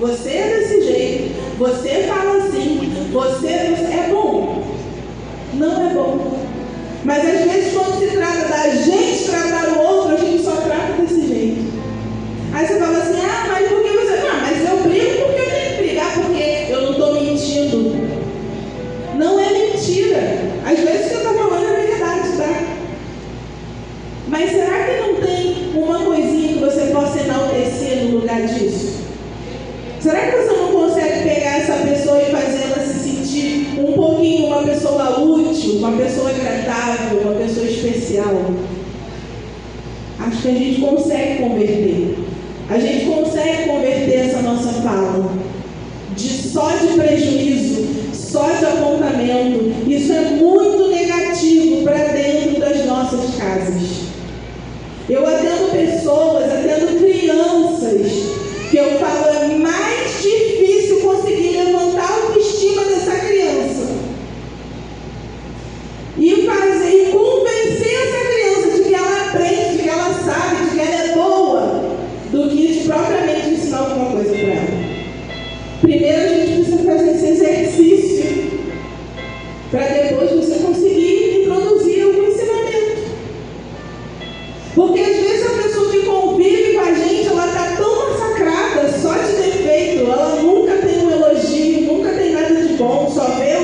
você é desse jeito, você fala assim, você é bom. Não é bom. Mas às vezes quando se trata da gente tratar o outro, a gente só trata desse jeito. Aí você fala assim, mas por que você... Não, mas eu brigo porque eu tenho que brigar, porque eu não estou mentindo. Não é mentira. Às vezes o que eu estou falando é verdade, tá? Mas será que não tem uma coisinha que você possa enaltecer no lugar disso? Será que você não consegue pegar essa pessoa e fazê-la se sentir um pouquinho uma pessoa útil, uma pessoa agradável, uma pessoa especial? Acho que a gente consegue converter. A gente consegue converter essa nossa fala só de prejuízo, só de apontamento. Isso é muito negativo para dentro das nossas casas. Eu atendo pessoas, atendo crianças, que eu falo, é mais difícil conseguir levantar a autoestima dessa criança e convencer essa criança de que ela aprende, de que ela sabe, de que ela é boa, do que de propriamente ensinar alguma coisa para ela. Primeiro a gente precisa fazer esse exercício para depois você conseguir introduzir algum ensinamento. Porque às vezes a pessoa que convive com a gente, ela está tão massacrada só de defeito, ela nunca tem um elogio, nunca tem nada de bom, só vê o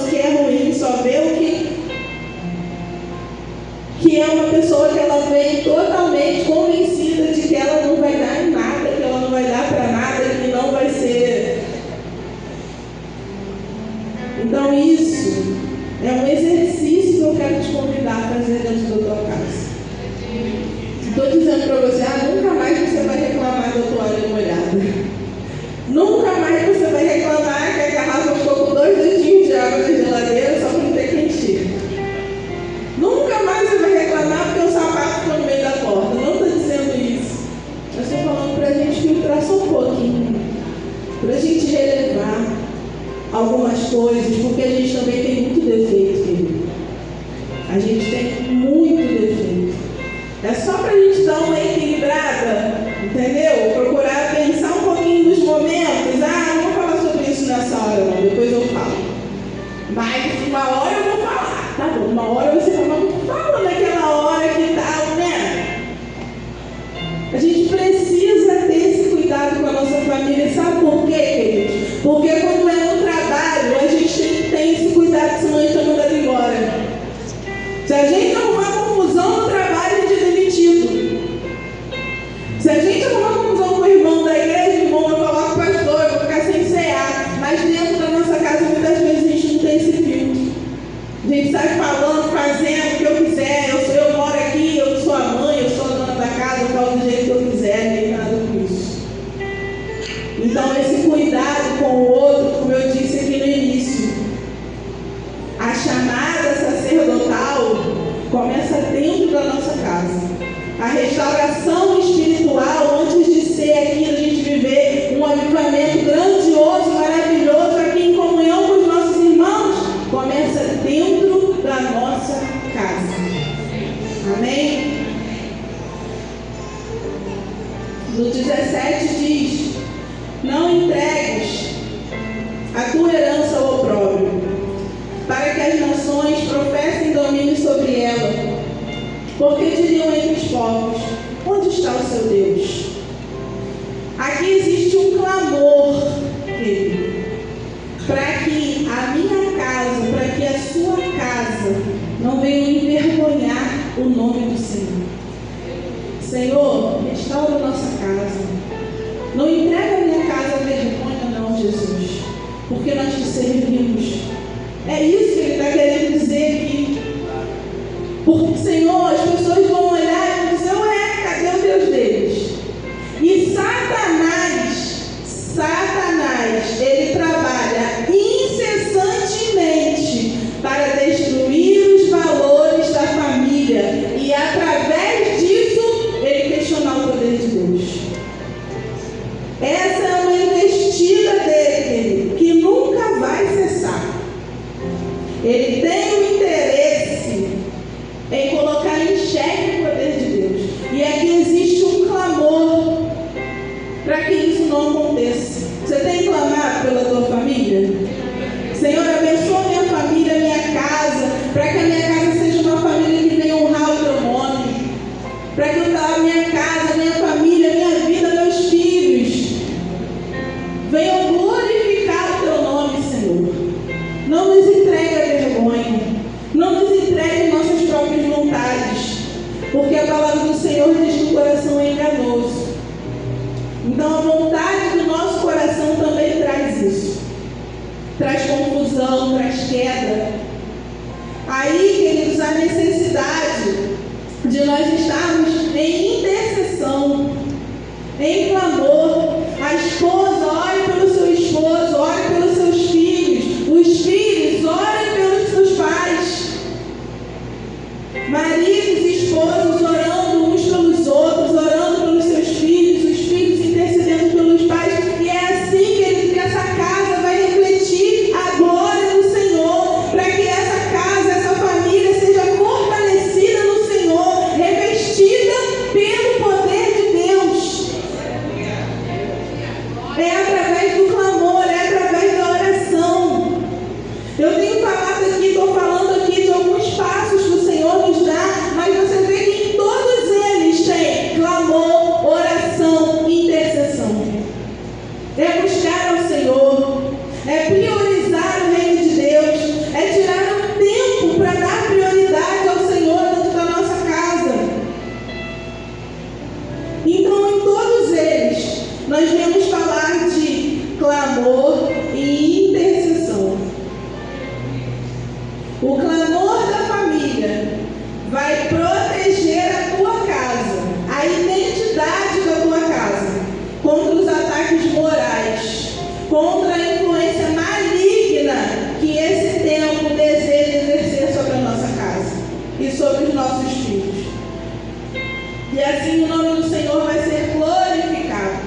que é ruim, só vê o que é uma pessoa que ela vem totalmente convencida de que ela não vai dar em nada, que ela não vai dar para nada, que não vai ser. Então isso é um exercício que eu quero te convidar a fazer dentro da tua casa. Estou dizendo para você, nunca mais você vai reclamar da toalha molhada. Nunca mais você vai reclamar que a garrafa ficou com 2 dedinhos de água na geladeira só para não ter quentinho. Nunca mais você vai reclamar porque o sapato ficou no meio da porta. Não estou dizendo isso. Eu estou falando para a gente filtrar só um pouquinho, para a gente relevar algumas coisas, porque a gente também tem muito defeito, querido. A gente tem muito defeito. É só para a gente dar uma equilibrada, entendeu? Procurar pensar um pouquinho nos momentos. Não vou falar sobre isso nessa hora não, depois eu falo. Mas uma hora eu vou falar, tá bom? Uma hora você fala naquela hora que tal, né? A gente precisa ter esse cuidado com a nossa família. Sabe por quê, queridos? Porque quando é no trabalho, a gente tem esse cuidado, senão a gente é mandado embora. Se a gente arrumar confusão no trabalho, a gente é demitido. Se a gente arrumar confusão com o irmão da igreja, o irmão vai falar com o pastor, eu vou ficar sem cear. Mas dentro da nossa casa, muitas vezes a gente não tem esse filtro. A gente sai falando, fazendo o que eu quiser. Eu moro aqui, eu sou a mãe, eu sou a dona da casa, eu falo do jeito que eu quiser, nem nada com isso. Então, esse cuidado com o outro, como eu disse aqui no início, a chamada sacerdotal começa dentro da nossa casa. A restauração espiritual, antes de ser aqui, a gente viver um avivamento grandioso, maravilhoso, aqui em comunhão com os nossos irmãos, começa dentro da nossa casa. Amém? No 17 diz: não entregues a tua herança ao opróbrio, para que as nações professem domínio sobre ela. Porque diriam entre os povos: onde está o seu Deus? Aqui existe um clamor, querido, para que a minha casa, para que a sua casa não venha envergonhar o nome do Senhor. Senhor, restaura a nossa casa. Não entrega a minha casa à vergonha, não, Jesus, porque nós te servimos. É isso que Ele está querendo dizer aqui. Porque, Senhor, as pessoas vão olhar e vão dizer: cadê o Deus deles? E Satanás, ele trabalha incessantemente para destruir os valores da família e, através disso, ele questionar o poder de Deus. Essa é uma investida dele, que nunca vai cessar. Ele tem um interesse em colocar em xeque o poder de Deus. E aqui existe um clamor para que isso não aconteça. a palavra do Senhor diz que o coração é enganoso. Então a vontade do nosso coração também traz isso. Traz confusão, traz queda. Aí, queridos, a necessidade de nós estarmos em intercessão, em clamor. A esposa ore pelo seu esposo, ore pelos seus filhos. Os filhos orem pelos seus pais. Maridos e esposos orando uns pelos outros, orando pelos seus filhos, os filhos intercedendo pelos pais. E é assim, querido, que essa casa vai refletir a glória do Senhor, para que essa casa, essa família seja fortalecida no Senhor, revestida pelo poder de Deus. É através do clamor, é através da oração. Eu tenho falado aqui, estou falando aqui de alguns passos que o Senhor nos dá, mas você vê que em todos eles tem clamor, oração e intercessão. É buscar ao Senhor, é priorizar o reino de Deus, é tirar um tempo para dar prioridade ao Senhor dentro da nossa casa. Então, em todos eles, nós vamos falar de clamor e intercessão. O clamor da família vai proteger a tua casa, a identidade da tua casa, contra os ataques morais, contra a influência maligna que esse tempo deseja exercer sobre a nossa casa e sobre os nossos filhos. E assim o nome do Senhor vai ser glorificado.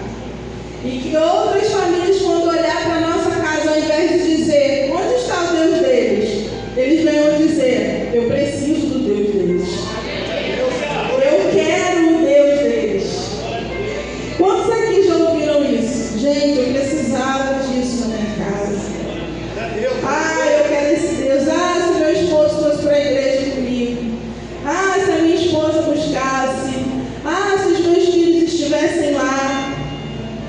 E que outras famílias, quando olhar para a nossa casa, ao invés de dizer, onde está o Deus deles? Eles venham dizer, eu preciso do Deus deles. Eu quero o Deus deles. Quantos aqui já ouviram isso? Gente, eu precisava disso na minha casa. Eu quero esse Deus. Se meu esposo fosse para a igreja comigo. Se a minha esposa buscasse. Se os meus filhos estivessem lá.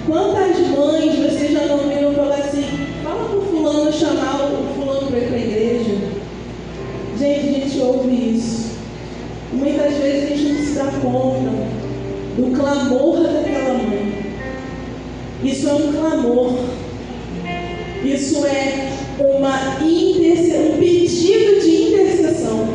Quantas mães vocês já não ouviram falar assim, fala para o fulano chamar o fulano para ir para a igreja? Gente, a gente ouve isso. Muitas vezes a gente não se dá conta do clamor daquela mãe. Isso é um clamor. Isso é um pedido de intercessão.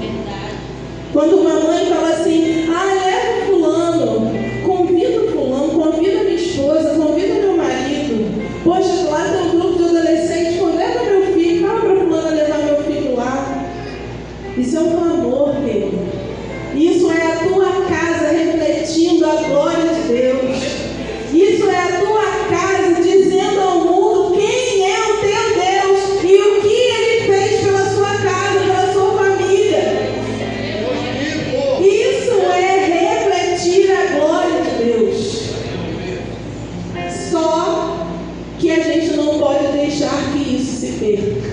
Quando uma mãe fala assim, leva o fulano, convida o fulano, convida a minha esposa, convida o meu marido. Poxa, lá tem um grupo de adolescentes, leva meu filho, fala para fulano levar meu filho lá. Isso é um clamor, querido. Isso é a tua casa refletindo a glória de Deus. Isso é a tua casa dizendo ao mundo quem é o teu Deus e o que Ele fez pela sua casa, pela sua família. Isso é refletir a glória de Deus. Só que a gente não pode deixar que isso se perca,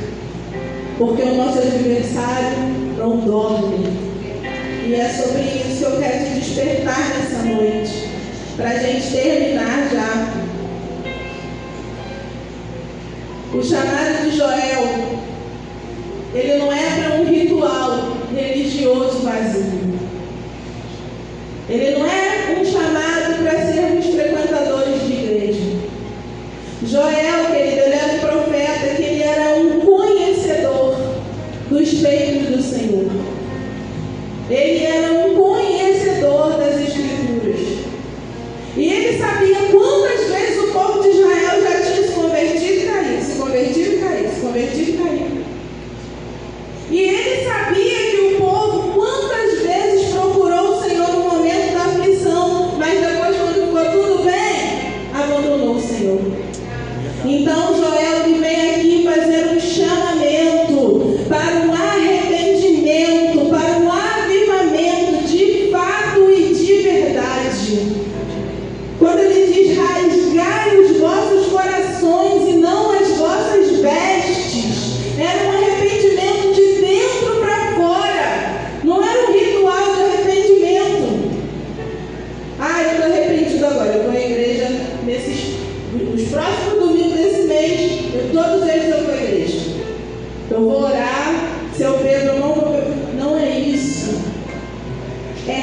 porque o nosso adversário não dorme. E é sobre isso que eu quero te despertar nessa noite, para a gente terminar já. O chamado de Joel, ele não é para um ritual religioso vazio. Ele não é um chamado para sermos frequentadores de igreja. Joel, querido, ele era um profeta que ele era um conhecedor dos feitos do Senhor. Ele era um conhecedor das Escrituras. E ele sabia quantas vezes o povo de Israel já tinha se convertido e caído, se convertido e caído, se convertido e caído. E ele sabia que o povo quantas vezes procurou o Senhor no momento da aflição, mas depois, quando ficou tudo bem, abandonou o Senhor.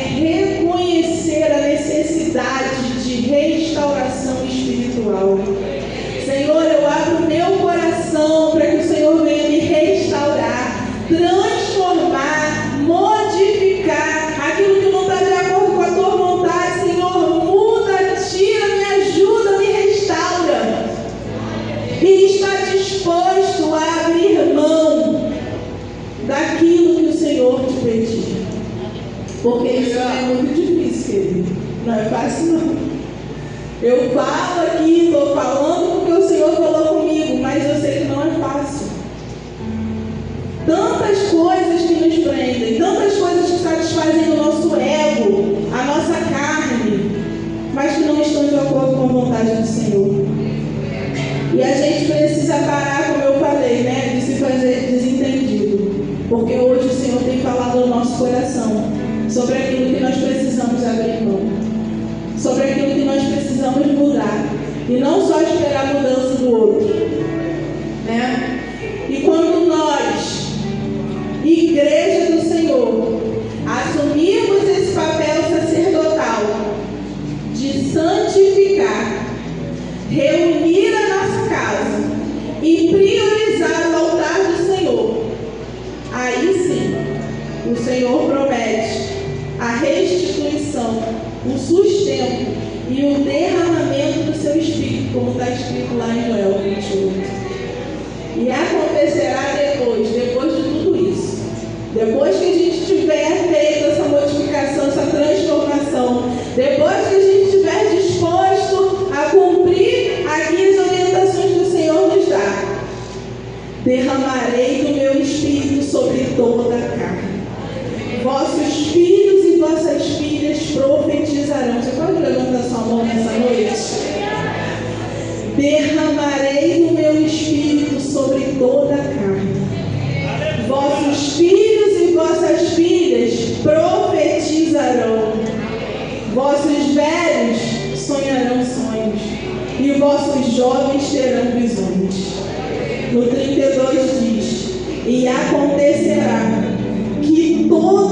reconhecer a necessidade de restauração espiritual. Senhor, eu abro meu coração para que o Senhor venha me restaurar, transformar, modificar aquilo que não está de acordo com a tua vontade. Senhor, muda, tira, me ajuda, me restaura. E está disposto a abrir mão daquilo que o Senhor te pediu. Porque isso é muito difícil, querido. Não é fácil, não. Eu falo aqui, estou falando porque o Senhor falou comigo, mas eu sei que não é fácil. Tantas coisas que nos prendem, tantas coisas que satisfazem o nosso ego, a nossa carne, mas que não estão de acordo com a vontade do Senhor. E a gente precisa parar, como eu falei, né, de se fazer desentendido. Porque hoje o Senhor tem falado no nosso coração sobre aquilo que nós precisamos abrir mão, sobre aquilo que nós precisamos mudar, e não só esperar a mudança do outro, né? E quando nós, igreja do Senhor, assumirmos esse papel sacerdotal de santificar, reunir a nossa casa e priorizar o altar do Senhor, aí sim o Senhor promete a restituição, o sustento e o derramamento do seu Espírito, como está escrito lá em Joel 28. E acontecerá depois de tudo isso. Depois que a gente tiver feito essa modificação, essa transformação, depois que a gente estiver disposto a cumprir aqui as orientações que o Senhor nos dá, derramarei do meu Espírito sobre toda a carne. Vossos filhos e vossas filhas profetizarão. Você pode levantar sua mão nessa noite? Derramarei do meu Espírito sobre toda a carne. Vossos filhos e vossas filhas profetizarão. Vossos velhos sonharão sonhos. E vossos jovens terão visões. No 32 diz: e acontecerá que todo